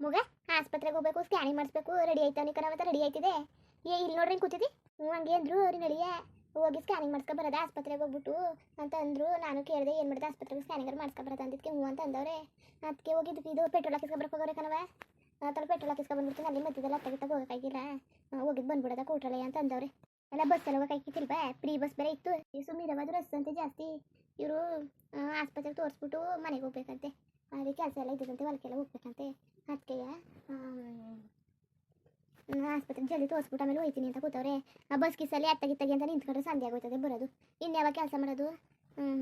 ಮಗ ಆಸ್ಪತ್ರೆಗೆ ಹೋಗ್ಬೇಕು ಸ್ಕ್ಯಾನಿಂಗ್ ಮಾಡಿಸ್ಬೇಕು ರೆಡಿ ಆಯ್ತಾವ ನಿಕನ ಮತ್ತೆ ರೆಡಿ ಆಯ್ತಿದೆ ಇಲ್ಲಿ ನೋಡ್ರಿ ಕೂತಿದ್ದಿ ಹ್ಞೂ ಹಂಗೆ ಅಂದ್ರು ಅವ್ರಿ ನಡಿಯ ಹೋಗಿ ಸ್ಕ್ಯಾನಿಂಗ್ ಮಾಡಿಸ್ಕೊ ಬರೋದ ಆಸ್ಪತ್ರೆಗೆ ಹೋಗ್ಬಿಟ್ಟು ಅಂತ ಅಂದ್ರು ನಾನು ಕೇಳಿದೆ ಏನು ಮಾಡಿದೆ ಆಸ್ಪತ್ರೆಗೆ ಸ್ಕ್ಯಾನಿಂಗ್ ಮಾಡಿಸ್ಕೊ ಬರೋದ ಅಂದಿದ್ದಕ್ಕೆ ಹ್ಞೂ ಅಂತ ಅಂದವ್ರೆ ಅದಕ್ಕೆ ಹೋಗಿದ್ದು ಇದು ಪೆಟ್ರೋಲ್ ಹಾಕಿಸ್ಕೊಬರಕ್ಕೆ ಹೋಗೋರೆ ಕಣವ ತಲೆ ಪೆಟ್ರೋಲ್ ಹಾಕಿಸ್ಕೊ ಬಂದ್ಬಿಡ್ತೀನಿ ಅಲ್ಲಿ ಮಧ್ಯದಲ್ಲಿ ಅತ್ತಾಗಿತ್ತಾಗ ಹೋಗೋಕ್ಕಾಗಿಲ್ಲ ಹೋಗಿದ್ದು ಬಂದ್ಬಿಡೋದ ಕೂಟ್ರಲ್ಲ ಅಂತ ಅಂದವ್ರೆ ಎಲ್ಲ ಬಸ್ಸಲ್ಲಿ ಹೋಗೋಕ್ಕಾಗಿತ್ತಿಲ್ವಾ ಫ್ರೀ ಬಸ್ ಬೇರೆ ಇತ್ತು ಸುಮ್ಮನಿರವಾದ ರಸ್ ಅಂತೆ ಜಾಸ್ತಿ ಇವರು ಆಸ್ಪತ್ರೆಗೆ ತೋರಿಸ್ಬಿಟ್ಟು ಮನೆಗೆ ಹೋಗ್ಬೇಕಂತೆ ಅದೇ ಕೆಲಸ ಎಲ್ಲ ಇದ್ದಂತೆ ಹೊಲಕ್ಕೆಲ್ಲ ಹೋಗ್ಬೇಕಂತೆ ಅದಕ್ಕೆ ಆಸ್ಪತ್ರೆಗೆ ಜಲ್ದಿ ತೋರಿಸ್ಬಿಟ್ಟು ಆಮೇಲೆ ಹೋಯ್ತೀನಿ ಅಂತ ಕೂತವ್ರೆ ಆ ಬಸ್ ಕಿಸಲ್ಲಿ ಅತ್ತಾಗಿತ್ತಾಗಿ ಅಂತ ನಿಂತ್ಕೊಂಡ್ರೆ ಸಂಧೆ ಆಗೋಯ್ತದೆ ಬರೋದು ಇನ್ಯಾವ ಕೆಲಸ ಮಾಡೋದು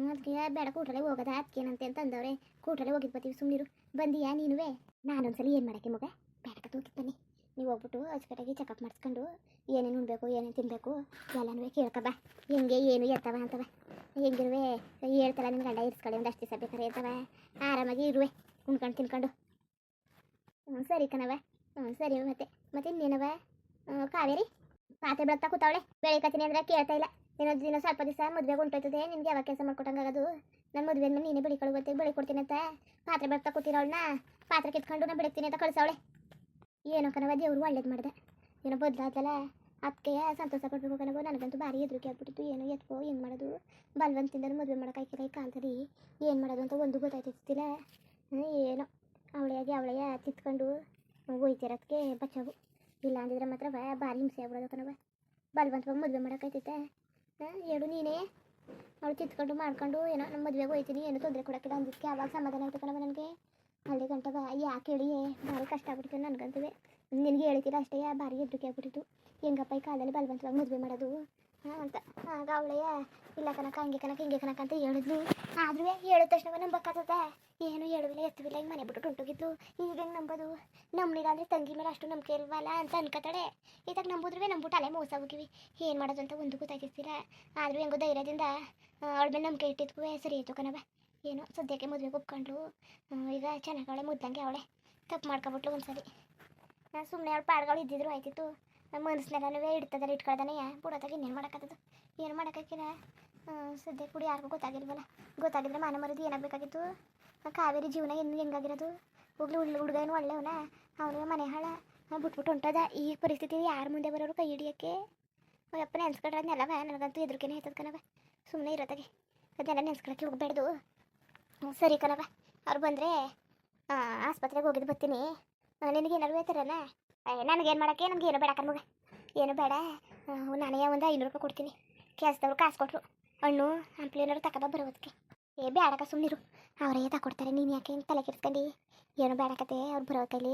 ಅದಕ್ಕೆ ಬೇಡ ಕೂಟ್ರಲ್ಲೇ ಹೋಗೋದ ಅದಕ್ಕೇನಂತೆ ಅಂತ ಅಂದವ್ರೆ ಕೂಟ್ರಲ್ಲೇ ಹೋಗಿದ್ದು ಬರ್ತೀವಿ ಸುಮ್ಮನಿರು ಬಂದಿಯಾ ನೀನುವೇ ನಾನೊಂದ್ಸಲಿ ಏನು ಮಾಡೋಕ್ಕೆ ಮಗ ಬೇಡಕ್ಕೆ ಹೋಗಿದ್ದು ಬನ್ನಿ ನೀವು ಹೋಗ್ಬಿಟ್ಟು ಅಚ್ಚುಕಟ್ಟಾಗಿ ಚೆಕಪ್ ಮಾಡಿಸ್ಕೊಂಡು ಏನೇನು ಉಣ್ಬೇಕು ಏನೇನು ತಿನ್ನಬೇಕು ಎಲ್ಲನೂ ಕೇಳ್ಕಬ ಹೆಂಗೆ ಏನು ಎತ್ತವ ಅಂತವ ಹೆಂಗಿರುವೆ ಹೇಳ್ತಲ್ಲ ನಿನ್ನ ಗಂಡ ಇರಿಸ್ಕೊಳ್ಳಿ ಒಂದು ಅಷ್ಟು ದಿವಸ ಬೇಕಾರೆ ಇರ್ತವ ಆರಾಮಾಗಿ ಇರುವೆ ಉಣ್ಕೊಂಡು ತಿನ್ಕೊಂಡು ಸರಿ ಕಣವ ಸರಿ ಮತ್ತೆ ಇನ್ನೇನವ ಕಾವೇರಿ ಪಾತ್ರೆ ಬೆಳಗ್ತಾ ಕೂತಾವಳೆ ಬೆಳಿಕತ್ತೀನಿ ಅಂದರೆ ಕೇಳ್ತಾ ಇಲ್ಲ ದಿನ ಸ್ವಲ್ಪ ದಿವಸ ಮದುವೆಗೆ ಉಂಟೋಯ್ತದೆ ನಿನ್ಗೆ ಯಾವಾಗ ಕೆಲಸ ಮಾಡ್ಕೊಟ್ಟಂಗಾಗೋದು ನನ್ನ ಮದುವೆ ಮೇಲೆ ನೀನೇ ಬೆಳಿಕೊಳ್ಳುತ್ತೆ ಬೆಳಿ ಕೊಡ್ತೀನಿ ಅಂತ ಪಾತ್ರೆ ಬೆಳಗ್ತಾ ಕೂತಿರೋಳನ್ನ ಪಾತ್ರೆ ಕಿತ್ಕೊಂಡು ನಾನು ಬೆಳಗ್ತೀನಿ ಅಂತ ಕಳಿಸವಳೆ ಏನೋ ಕಣವ ದೇವ್ರು ಒಳ್ಳೇದು ಮಾಡಿದೆ ಏನೋ ಬದಲಾದಲ್ಲ ಅದಕ್ಕೆ ಸಂತೋಷ ಪಡ್ಬೇಕು ಕಣವ ನನಗಂತೂ ಭಾರಿ ಹೆದರಿಕೆ ಆಗ್ಬಿಟ್ಟಿತ್ತು ಏನೋ ಎತ್ಕೋ ಏನು ಮಾಡೋದು ಬಲ್ವಂತಿಂದ ಮದುವೆ ಮಾಡೋಕ್ಕಾಯ್ತಿಲ್ಲ ಈ ಕಾಲದಲ್ಲಿ ಏನು ಮಾಡೋದು ಅಂತ ಒಂದು ಗೊತ್ತಾಯ್ತಿಲ್ಲ ಏನೋ ಅವಳೆಯ ತಿತ್ಕೊಂಡು ಹೋಯ್ತಿರೋದಕ್ಕೆ ಬಚ್ಚಾವು ಇಲ್ಲ ಅಂದಿದ್ರೆ ಮಾತ್ರ ಭಾರಿ ಹಿಂಸೆ ಆಗ್ಬಿಡೋದು ಕಣವ ಬಲ್ವಂತವಾಗಿ ಮದುವೆ ಮಾಡೋಕ್ಕಾಯ್ತೈತೆ ಹೇಳು ನೀನೇ ಅವಳು ತಿತ್ಕೊಂಡು ಮಾಡ್ಕೊಂಡು ಏನೋ ನಮ್ಮ ಮದುವೆಗೆ ಹೋಯ್ತೀನಿ ಏನೋ ತೊಂದರೆ ಕೊಡೋಕ್ಕಿಲ್ಲ ಅಂದಿದ್ದಕ್ಕೆ ಆವಾಗ ಸಮಾಧಾನ ಆಯ್ತು ಕಣವ ನನಗೆ ಅಲ್ಲಿ ಗಂಟಗ ಯಾಕೆ ಹೇಳಿ ಭಾರಿ ಕಷ್ಟ ಆಗ್ಬಿಟ್ಟಿತ್ತು ನನಗಂತೂ ನಿನಗೆ ಹೇಳ್ತೀರ ಅಷ್ಟೇ ಭಾರಿ ಹೆದರಿಕೆ ಆಗ್ಬಿಟ್ಟಿತ್ತು ಹೆಂಗಪ್ಪ ಈ ಕಾಲದಲ್ಲಿ ಬಲವಂತವಾಗಿ ಮದುವೆ ಮಾಡೋದು ಅಂತ ಆಗ ಅವಳೆಯ ಇಲ್ಲ ಕನಕ ಹಿಂಗೆ ಕನಕ ಅಂತ ಹೇಳಿದ್ಲು ಆದ್ರೂ ಹೇಳಿದ ತಕ್ಷಣ ನಂಬಕ್ಕಾಗ್ತದೆ ಏನು ಹೇಳುವಿಲ್ಲ ಎತ್ತವಿಲ್ಲ ಹಿಂಗೆ ಮನೆ ಬಿಟ್ಟು ಹೊಂಟೋಗಿತ್ತು ಈಗ ಹೆಂಗೆ ನಂಬೋದು ನಮ್ಮನಿಗಾದ್ರೆ ತಂಗಿ ಮೇಲೆ ಅಷ್ಟು ನಂಬಿಕೆ ಇಲ್ವಲ್ಲ ಅಂತ ಅನ್ಕೋತಾಳೆ ಇದಾಗ ನಂಬುದ್ರೂ ನಂಬಿಟ್ಟು ಅಲ್ಲೇ ಮೋಸ ಹೋಗಿವಿ ಏನು ಮಾಡೋದು ಅಂತ ಒಂದು ಗೊತ್ತಾಗಿರ್ತಿಲ್ಲ ಆದರೂ ಹೆಂಗೋ ಧೈರ್ಯದಿಂದ ಅವಳ ಮೇಲೆ ನಂಬಿಕೆ ಇಟ್ಟಿದ್ಕೂ ಸರಿ ಆಯಿತು ಕಣವ ಏನೋ ಸದ್ಯಕ್ಕೆ ಮದುವೆಗೆ ಒಪ್ಕೊಂಡು ಈಗ ಚೆನ್ನಾಗವಳೆ ಮುದ್ದಂಗೆ ಅವಳೆ ತಪ್ಪು ಮಾಡ್ಕೊಬಿಟ್ಲು ಒಂದ್ಸರಿ ಸುಮ್ಮನೆ ಅವಳು ಪಾಡ್ಗಳು ಇದ್ದಿದ್ರು ಆಯ್ತಿತ್ತು ಮನಸ್ಸಿನೆಲ್ಲನೂ ಇಡ್ತದಾರೆ ಇಟ್ಕೊಳ್ದಾನೆ ಬಿಡೋದಾಗ ಇನ್ನೇನು ಮಾಡೋಕ್ಕಾಗ್ತದೆ ಏನು ಮಾಡೋಕ್ಕಾಗಿಲ್ಲ ಸದ್ಯಕ್ಕೆ ಕೂಡ ಯಾರಿಗೂ ಗೊತ್ತಾಗಿಲ್ವಲ್ಲ ಗೊತ್ತಾಗಿದ್ರೆ ಮಾನ ಮರದು ಏನಾಗಬೇಕಾಗಿತ್ತು ಕಾವೇರಿ ಜೀವನ ಇನ್ನು ಹೆಂಗಾಗಿರೋದು ಹೋಗ್ಲಿ ಹುಡುಗ ಏನು ಒಳ್ಳೆಯವನ ಅವನಿಗೆ ಮನೆ ಹಾಳ ಬಿಟ್ಬಿಟ್ಟು ಹೊಂಟದ ಈ ಪರಿಸ್ಥಿತಿ ಯಾರ ಮುಂದೆ ಬರೋರು ಕೈ ಹಿಡಿಯೋಕ್ಕೆ ಅಪ್ಪ ನೆನ್ಸ್ಕೊಂಡ್ರೆ ಅದನ್ನೆಲ್ಲವ ನನಗಂತೂ ಎದುರಿಕೆನೇ ಆಯ್ತದ ಕಣವ ಸುಮ್ಮನೆ ಇರೋದಾಗೆ ಅದನ್ನೆಲ್ಲ ನೆನ್ಸ್ಕೊಳಕ್ಕೆ ಹೋಗ್ಬೇಡ್ದು ಸರಿ ಕಣವ ಅವ್ರು ಬಂದರೆ ಆಸ್ಪತ್ರೆಗೆ ಹೋಗಿದ್ದು ಬರ್ತೀನಿ ನಿನಗೇನಾರು ಹೇಳ್ತಾರಲ್ಲ ನನಗೇನು ಮಾಡೋಕ್ಕೆ ನನಗೆ ಏನು ಬೇಡ ಕಣ್ಮಗ ಏನು ಬೇಡ ನಾನೇ ಒಂದು 500 ರೂಪಾಯಿ ಕೊಡ್ತೀನಿ ಕೆಲಸದವ್ರು ಕಾಸು ಕೊಟ್ಟರು ಹಣ್ಣು ಹಂಪ್ಲು ಏನಾದ್ರು ತಗೊಬ ಬರೋದಕ್ಕೆ ಬೇಡಕ್ಕ ಸುಮ್ಮನಿರು ಅವರೇ ತಗೊಡ್ತಾರೆ ನೀನು ಯಾಕೆ ಹಿಂಗೆ ತಲೆ ಕೆಡ್ಸ್ಕೊಂಡು ಏನು ಬೇಡಕತ್ತೆ ಅವ್ರು ಬರೋ ಕೈಲಿ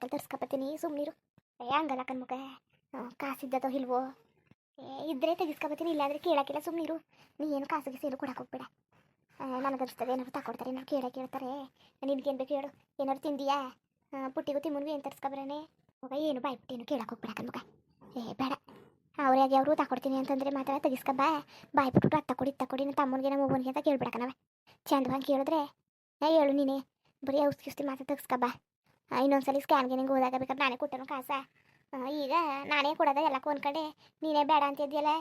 ತರಿಸ್ಕೊಬತ್ತೀನಿ ಸುಮ್ಮನಿರು ಹಂಗಲ್ಲ ಕಣ್ಮಗ ಕಾಸಿದ್ದತೋ ಇಲ್ವೋ ಇದ್ದರೆ ತೆಗಿಸ್ಕೊಬತ್ತೀನಿ ಇಲ್ಲಾಂದರೆ ಕೇಳೋಕ್ಕಿಲ್ಲ ಸುಮ್ಮನಿರು ನೀ ಏನು ಕಾಸಿಗೆ ಸೇರು ಕೊಡಕ್ಕೆ ಹೋಗ್ಬೇಡ ನನಗನ್ಸ್ತದೆ ಏನಾದ್ರು ತಗೊಡ್ತಾರೆ ಏನಾದ್ರು ಕೇಳ್ತಾರೆ ನಿನ್ಗೇನು ಬೇಕು ಹೇಳು ಏನಾದ್ರು ತಿಂದಿಯಾ ಪುಟ್ಟಿಗೂ ತಿಮ್ಮನಿಗೂ ಏನು ತರಿಸ್ಕೊಬ್ರೇನೆ ಮಗ ಏನು ಬಾಯ್ಬಿಟ್ಟು ಏನು ಕೇಳಕ್ಕೆ ಹೋಗ್ಬೇಡ ಕಣ್ಮಗ ಬೇಡ ಅವ್ರಿಗೆ ಅವರು ತಗೊಡ್ತೀನಿ ಅಂತಂದರೆ ಮಾತ್ರ ತೆಗಿಸ್ಕೊಬ ಬಾಯ್ಬಿಟ್ಟು ಅದು ತಗೊಡಿ ನನ್ನ ತಮ್ಮನಿಗೆ ನಮ್ಮ ಒಬ್ಬನಿಗೆ ಅಂತ ಕೇಳ್ಬಿಡಕನವ ಚಂದವಾಗಿ ಕೇಳಿದ್ರೆ ಹೇಳು ನೀನೇ ಬರೀ ಔಷಧಿ ಮಾತ್ರ ತೆಗಿಸ್ಕೊಬ ಇನ್ನೊಂದ್ಸಲಿ ಸ್ಕ್ಯಾನ್ಗೆ ನಿಂಗೆ ಹೋದಾಗ ಬೇಕಾದ್ರೆ ನಾನೇ ಕೊಟ್ಟನು ಕಾಸ ಈಗ ನಾನೇ ಕೊಡೋದ ಎಲ್ಲಕ್ಕೂ ಅಂದ್ಕೊಂಡೆ ನೀನೇ ಬೇಡ ಅಂತ ಇದೆಯಲ್ಲ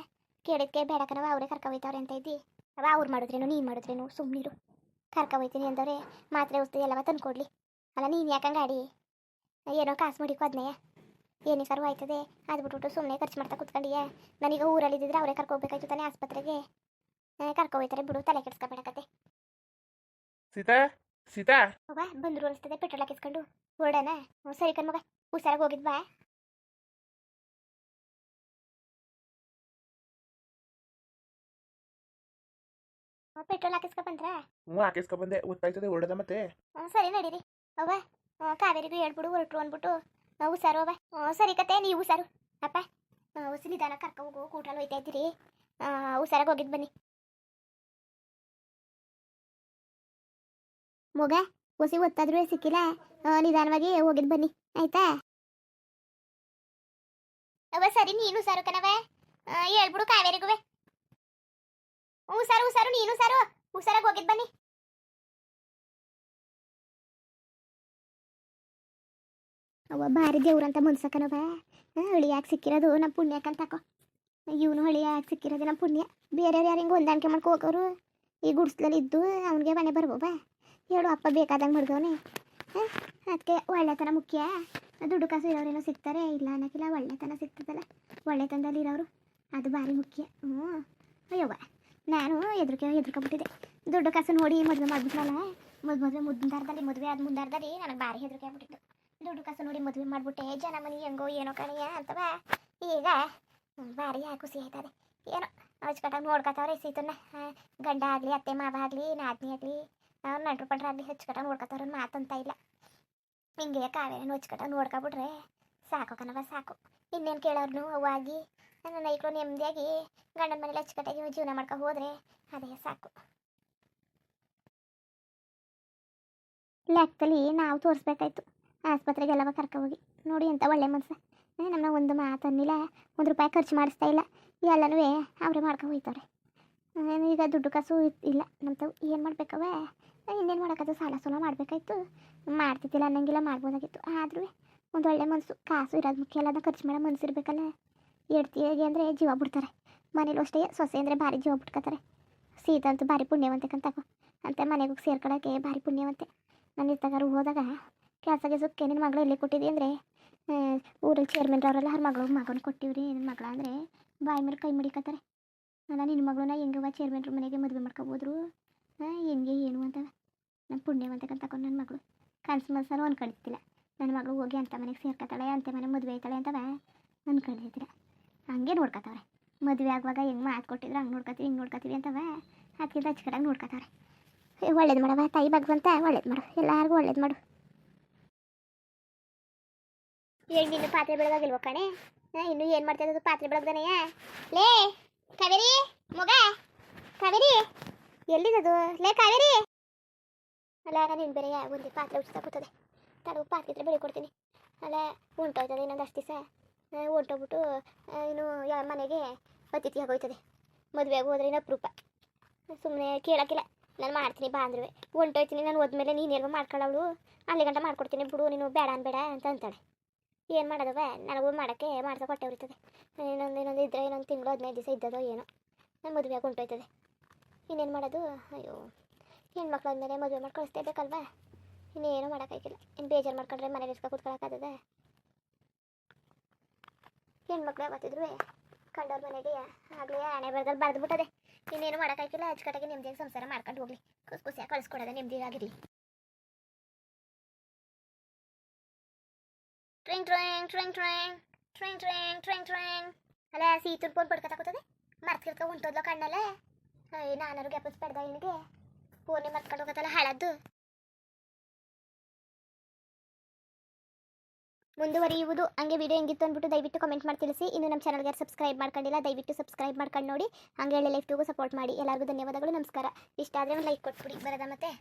ಕೇಳಿದ್ಕೆ ಬೇಡ ಕಣವ ಅವರೇ ಕರ್ಕೊಯ್ತವ್ರೆ ಅಂತ ಇದ್ದಿ ಅವ ಅವ್ರು ಮಾಡಿದ್ರೇನು ನೀನು ಮಾಡಿದ್ರೇನು ಸುಮ್ಮನಿರು ಕರ್ಕೊಯ್ತೀನಿ ಅಂದವ್ರೆ ಮಾತ್ರೆ ಔಷಧಿ ಎಲ್ಲವ ತಂದ್ಕೊಡ್ಲಿ ಅಲ್ಲ ನೀನು ಯಾಕಂಗೆ ಗಾಡಿ ಏನೋ ಕಾಸು ಮಾಡಿಕೊ ಅದನ್ನೇ ಏನೇ ಸರ್ವ ಆಯ್ತದೆ ಅದು ಬಿಟ್ಬಿಟ್ಟು ಸುಮ್ಮನೆ ಖರ್ಚು ಮಾಡ್ತಾ ಕೂತ್ಕೊಂಡಿಯಾ ನನಗೆ ಊರಲ್ಲಿದ್ದಿದ್ರೆ ಅವರೇ ಕರ್ಕೋಬೇಕಾಯ್ತು ತಾನೇ ಆಸ್ಪತ್ರೆಗೆ ಕರ್ಕೊಯ್ತಾರೆ ಬಿಡು ತಲೆ ಕೆಡ್ಸ್ಕೊಬೇಡಕತ್ತೆ ಸೀತಾ ಮಗ ಬಂದರು ಅನಿಸ್ತದೆ ಪೆಟ್ರೋಲ್ ಹಾಕಿಸ್ಕೊಂಡು ಹೊರಡೋಣ ಸರಿ ಕಣ್ಮಗ ಹುಷಾರಾಗಿ ಹೋಗಿದ್ವಾ ಪೆಟ್ರೋಲ್ ಹಾಕಿಸ್ಕೊ ಬಂದ್ರ ಹ್ಞೂ ಹಾಕಿಸ್ಕೊ ಬಂದೆ ಗೊತ್ತಾಯ್ತದೆ ಹೊರಡದ ಮತ್ತೆ ಸರಿ ನಡೀರಿ ಅವ್ವ ಕಾವೇರಿಗೂ ಹೇಳ್ಬಿಡು ಹೊರಟ್ರು ಅಂದ್ಬಿಟ್ಟು ಹುಷಾರು ಅವ್ವ ಸರಿ ಕತೆ ನೀವು ಹುಷಾರು ಅಪ್ಪ ಹುಸಿ ನಿಧಾನ ಕರ್ಕೊ ಹೋಗು ಕೂಟಲ್ಲಿ ಹೋಯ್ತಾ ಇದ್ದೀರಿ ಹುಷಾರಾಗಿ ಹೋಗಿದ್ದು ಬನ್ನಿ ಮಗ ಹುಸಿ ಒತ್ತಾದ್ರೂ ಸಿಕ್ಕಿಲ್ಲ ನಿಧಾನವಾಗಿ ಹೋಗಿದ್ದು ಬನ್ನಿ ಆಯ್ತಾ ಅವ್ವ ಸರಿ ನೀನು ಹುಷಾರು ಕಣವ ಹೇಳ್ಬಿಡು ಕಾವೇರಿಗೂ ಹುಷಾರು ನೀನು ಹುಷಾರಾಗಿ ಹೋಗಿದ್ದು ಬನ್ನಿ ಅವ ಭಾರಿ ದೇವ್ರಂತ ಮನ್ಸಕನವ ಹಳಿಯಾಗಿ ಸಿಕ್ಕಿರೋದು ನಮ್ಮ ಪುಣ್ಯಕ್ಕಂತಕೋ ಇವನು ಹಳಿಯಾಗಿ ಸಿಕ್ಕಿರೋದು ನಮ್ಮ ಪುಣ್ಯ ಬೇರೆಯವ್ರು ಯಾರು ಹಿಂಗೆ ಹೊಂದಾಣಿಕೆ ಮಾಡ್ಕೊ ಹೋಗೋರು ಈ ಗುಡ್ಸ್ಲಲ್ಲಿ ಇದ್ದು ಅವನಿಗೆ ಮನೆ ಬರ್ಬೋಬಾ ಹೇಳು ಅಪ್ಪ ಬೇಕಾದಂಗೆ ಮಡ್ಗವನೆ ಅದಕ್ಕೆ ಒಳ್ಳೆತನ ಮುಖ್ಯ. ದುಡ್ಡು ಕಾಸು ಇರೋರೇನೋ ಸಿಗ್ತಾರೆ, ಇಲ್ಲ ಅನ್ನೋಕ್ಕಿಲ್ಲ, ಒಳ್ಳೆತನ ಸಿಗ್ತದಲ್ಲ, ಒಳ್ಳೆತನದಲ್ಲಿ ಇರೋರು ಅದು ಭಾರಿ ಮುಖ್ಯ. ಅಯ್ಯವ್ವ, ನಾನು ಹೆದರ್ಕೊಂಬಿಟ್ಟಿದ್ದೆ. ದುಡ್ಡು ಕಾಸು ನೋಡಿ ಮದುವೆ ಮಾಡ್ಬಿಟ್ನಲ್ಲ, ಮದುವೆ ಆದ ಮುಂದಾರ್ದಲ್ಲಿ ನನಗೆ ಭಾರಿ ಹೆದರಿಕೆ ಆಗ್ಬಿಟ್ಟಿತ್ತು. ದುಡ್ಡು ಕಾಸು ನೋಡಿ ಮದುವೆ ಮಾಡಿಬಿಟ್ಟೆ, ಜನ ಮನೆ ಹೆಂಗೋ ಏನೋ ಕಣಯ್ಯ ಅಂತವ. ಈಗ ಭಾರಿ ಖುಷಿ ಆಯ್ತದೆ. ಏನೋ ಅಚ್ಚುಕಟ್ಟಾಗಿ ನೋಡ್ಕೊತಾವ್ರೆ ಸೀತನ್ನ. ಗಂಡ ಆಗಲಿ, ಅತ್ತೆ ಮಾವ ಆಗಲಿ, ನಾದ್ನಿ ಆಗಲಿ, ಅವ್ರು ನಟ್ರು ಪಟ್ರ ಆಗಲಿ ಅಚ್ಚುಕಟ್ಟಾಗಿ ನೋಡ್ಕೊತಾವ್ರ ಮಾತಂತ ಇಲ್ಲ. ಹಿಂಗೆ ಕಾವೇರಿ ಅಚ್ಚುಕಟ್ಟಾಗಿ ನೋಡ್ಕೊಬಿಟ್ರೆ ಸಾಕು ಕಣವ, ಸಾಕು. ಇನ್ನೇನು ಕೇಳೋರ್ನು ಅವಾಗಿ ನನ್ನ ನೈಕ್ಳು ನೆಮ್ಮದಿಯಾಗಿ ಗಂಡನ ಮನೇಲಿ ಅಚ್ಚುಕಟ್ಟಾಗಿ ಜೀವನ ಮಾಡ್ಕೊ ಹೋದ್ರೆ ಅದೇ ಸಾಕು. ಲೆಕ್ಕದಲ್ಲಿ ನಾವು ತೋರಿಸ್ಬೇಕಾಯ್ತು, ಆಸ್ಪತ್ರೆಗೆಲ್ಲವ ಕರ್ಕೊಹೋಗಿ. ನೋಡಿ ಅಂತ ಒಳ್ಳೆ ಮನಸ್ಸು, ನಮ್ಮನ್ನ ಒಂದು ಮಾತನ್ನಿಲ್ಲ, ₹1 ಖರ್ಚು ಮಾಡಿಸ್ತಾ ಇಲ್ಲ, ಎಲ್ಲನೂ ಅವರೇ ಮಾಡ್ಕೊ ಹೋಯ್ತವ್ರೆ. ಈಗ ದುಡ್ಡು ಕಾಸು ಇಲ್ಲ ನಮ್ತವು, ಏನು ಮಾಡ್ಬೇಕವೇ? ಇನ್ನೇನು ಮಾಡೋಕ್ಕದು, ಸಾಲ ಮಾಡಬೇಕಾಯ್ತು. ಮಾಡ್ತಿದ್ದಿಲ್ಲ ಅನ್ನಂಗಿಲ್ಲ, ಮಾಡ್ಬೋದಾಗಿತ್ತು. ಆದ್ರೂ ಒಂದು ಒಳ್ಳೆ ಮನಸ್ಸು, ಕಾಸು ಇರೋದು ಮುಖ್ಯ ಅಲ್ಲ, ಅದನ್ನ ಖರ್ಚು ಮಾಡೋ ಮನಸ್ಸು ಇರಬೇಕಲ್ಲ. ಎಡ್ತಿಯಾಗಿ ಅಂದರೆ ಜೀವ ಬಿಡ್ತಾರೆ, ಮನೇಲೂ ಅಷ್ಟೇ. ಸೊಸೆ ಅಂದರೆ ಭಾರಿ ಜೀವ ಬಿಟ್ಕೋತಾರೆ. ಸೀತಾ ಅಂತೂ ಭಾರಿ ಪುಣ್ಯವಂತೆ ಕಂತಕೋ ಅಂತ, ಮನೆಗೆ ಸೇರ್ಕೊಳ್ಳೋಕ್ಕೆ ಭಾರಿ ಪುಣ್ಯವಂತೆ. ನಾನು ಇರ್ತಗಾರು ಹೋದಾಗ ಕೆಲಸಕ್ಕೆ ಸುಕ್ಕೆ ನಿನ್ನ ಮಗಳು ಎಲ್ಲಿ ಕೊಟ್ಟಿದ್ದಿ ಅಂದರೆ, ಊರಲ್ಲಿ ಚೇರ್ಮನ್ರವರೆಲ್ಲ ಅವ್ರ ಮಗನ ಕೊಟ್ಟಿವ್ರಿ, ನಿನ್ನ ಮಗಳ ಅಂದರೆ ಬಾಯಿ ಮೇಲೆ ಕೈ ಮಡಿಕತ್ತಾರೆ. ಅಲ್ಲ, ನಿನ್ನ ಮಗಳನ್ನ ಹೆಂಗವ ಚೇರ್ಮನ್ರ ಮನೆಗೆ ಮದುವೆ ಮಾಡ್ಕೊಬೋದ್ರು, ಹೆಂಗೆ ಏನು ಅಂತವ. ನನ್ನ ಪುಣ್ಯವಂತೆ ಕಂತಕೊಂಡು ನನ್ನ ಮಗಳು ಕನ್ಸು ಮನಸ್ಸನ್ನು ಅನ್ಕೊಂಡಿದ್ದಿಲ್ಲ. ನನ್ನ ಮಗಳು ಹೋಗಿ ಅಂಥ ಮನೆಗೆ ಸೇರ್ಕೊತಾಳೆ, ಅಂಥ ಮನೆ ಮದುವೆ ಆಯ್ತಾಳೆ ಅಂತವ ಅನ್ಕೊಂಡಿದ್ದಿಲ್ಲ. ಹಂಗೆ ನೋಡ್ಕೊತಾವ್ರೆ. ಮದುವೆ ಆಗುವಾಗ ಹೆಂಗೆ ಮಾತು ಕೊಟ್ಟಿದ್ರು ಹಂಗೆ ನೋಡ್ಕೊತೀವಿ, ಹಿಂಗೆ ನೋಡ್ಕೊತೀವಿ ಅಂತವ. ಅದಕ್ಕಿಂತ ಅಚ್ಚುಕಟ್ಟಾಗಿ ನೋಡ್ಕೊತಾವ್ರೆ. ಒಳ್ಳೇದು ಮಾಡವ ತಾಯಿ ಭಗವಂತ, ಒಳ್ಳೇದು ಮಾಡು, ಎಲ್ಲರಿಗೂ ಒಳ್ಳೇದು ಮಾಡು. ಹೇಳಿ ನಿನ್ನ ಪಾತ್ರೆ ಬೆಳಗಾಗಿಲ್ವ ಕಣೆ? ಇನ್ನು ಏನು ಮಾಡ್ತಾ ಇರೋದು ಪಾತ್ರೆ ಬೆಳಗ್ದಾನೆಯ? ಲೇ ಕಾವೇರಿ, ಮಗ ಕಾವೇರಿ, ಎಲ್ಲಿದ್ದದು? ಲೇ ಕಾವೇರಿ, ಅಲ್ಲ ನೀನು ಬೇರೆ ಒಂದು ಪಾತ್ರೆ ಉಚ್ತಾ ಕೂತದೆ. ತಡ ಪಾತ್ರೆ ಬೆಳಿ ಕೊಡ್ತೀನಿ. ಅಲ್ಲ ಹೊಂಟೋಯ್ತದೆ ಇನ್ನೊಂದು ಅಷ್ಟು ದಿವಸ, ಹೊಂಟೋಗ್ಬಿಟ್ಟು ಇನ್ನು ಮನೆಗೆ ಅತಿಥಿ ಆಗೋಯ್ತದೆ. ಮದುವೆಗೆ ಹೋದ್ರೆ ಇನ್ನು ಅಪರೂಪ. ಸುಮ್ಮನೆ ಕೇಳೋಕ್ಕಿಲ್ಲ, ನಾನು ಮಾಡ್ತೀನಿ ಬಾ ಅಂದ್ರೂ. ಹೊಂಟೋಯ್ತೀನಿ ನಾನು, ಹೋದ್ಮೇಲೆ ನೀನೆಲ್ವ ಮಾಡ್ಕೊಳ್ಳವಳು, ಅಲ್ಲಿ ಗಂಟ ಮಾಡ್ಕೊಡ್ತೀನಿ ಬಿಡು, ನೀನು ಬೇಡ ಅನ್ಬೇಡ ಅಂತ ಅಂತಾಳೆ. ಏನು ಮಾಡೋದವ, ನನಗೂ ಮಾಡೋಕ್ಕೆ ಮಾಡ್ಸೋ ಹೊಟ್ಟೆ ಉರಿತದೆ. ಇನ್ನೊಂದು ಇದ್ದರೆ ಇನ್ನೊಂದು ತಿಂಗಳು 15 ದಿವಸ ಇದ್ದದೋ ಏನೋ, ನಾನು ಮದುವೆಯಾಗಿ ಹೊಂಟೋಯ್ತದೆ. ಇನ್ನೇನು ಮಾಡೋದು? ಅಯ್ಯೋ, ಹೆಣ್ಮಕ್ಳು ಅಂದಮೇಲೆ ಮದುವೆ ಮಾಡಿ ಕಳಿಸ್ತೇಬೇಕಲ್ವಾ? ಇನ್ನೇನು ಮಾಡೋಕ್ಕಾಗಿಲ್ಲ. ಇನ್ನು ಬೇಜಾರು ಮಾಡ್ಕೊಂಡ್ರೆ ಮನೇಲಿ ಇಸ್ಕೊ ಕೂತ್ಕೊಳ್ಳೋಕ್ಕಾಗದ? ಹೆಣ್ಮಕ್ಳು ಯಾವತ್ತಿದ್ರು ಕಂಡವ್ರ ಮನೆಗೆ ಆಗಲಿ ಹಣೆ ಬರದಲ್ಲಿ ಬರೆದು ಬಿಟ್ಟದೆ. ಇನ್ನೇನು ಮಾಡೋಕ್ಕಾಗಿಲ್ಲ. ಅಚ್ಚುಕಟ್ಟಾಗಿ ನೆಮ್ಮದಿಯಾಗಿ ಸಂಸಾರ ಮಾಡ್ಕೊಂಡು ಹೋಗ್ಲಿ, ಖುಷಿಯಾಗಿ ಕಳಿಸ್ಕೊಡೋದೆ ನೆಮ್ಮದಿಯಾಗಿರಲಿ. ಟ್ರಿಂಗ್ ಟ್ರಿಂಗ್ ಟ್ರಿಂಗ್ ಟ್ರಿಂಗ್ ಟ್ರಿಂಗ್ ಟ್ರಿಂಗ್ ಟ್ರಿಂಗ್ ಟ್ರಿಂಗ್. ಅಲ್ಲ ಸೀತುನ್ ಫೋನ್ ಪಡ್ಕೊತಾಕೋತದೆ, ಮರ್ತ್ಕಿರ್ಕ ಹೊಂಟೋದ್ಲ ಕಣ್ಣಲ್ಲ. ನಾನಾರು ಗ್ಯಾಪಸ್ ಪಡ್ದ ಇವನಿಗೆ, ಫೋನೇ ಮರ್ತ್ಕೊಂಡು ಹೋಗತ್ತಲ್ಲ ಹಾಳದ್ದು. ಮುಂದುವರಿಯುವುದು. ಹಂಗೆ ವಿಡಿಯೋ ಹೆಂಗಿತ್ತು ಅಂದ್ಬಿಟ್ಟು ದಯವಿಟ್ಟು ಕಮೆಂಟ್ ಮಾಡಿ ತಿಳಿಸಿ. ಇನ್ನು ನಮ್ಮ ಚಾನಲ್ಗೆ ಸಬ್ಸ್ಕ್ರೈಬ್ ಮಾಡ್ಕೊಂಡಿಲ್ಲ, ದಯವಿಟ್ಟು ಸಬ್ಸ್ಕ್ರೈಬ್ ಮಾಡ್ಕೊಂಡು ನೋಡಿ. ಹಂಗೆ ಲೈಫ್ಟಿಗೂ ಸಪೋರ್ಟ್ ಮಾಡಿ. ಎಲ್ಲರಿಗೂ ಧನ್ಯವಾದಗಳು, ನಮಸ್ಕಾರ. ಇಷ್ಟ ಆದರೆ ಒಂದು ಲೈಕ್ ಕೊಟ್ಬಿಡಿ ಬರೋದ ಮತ್ತೆ.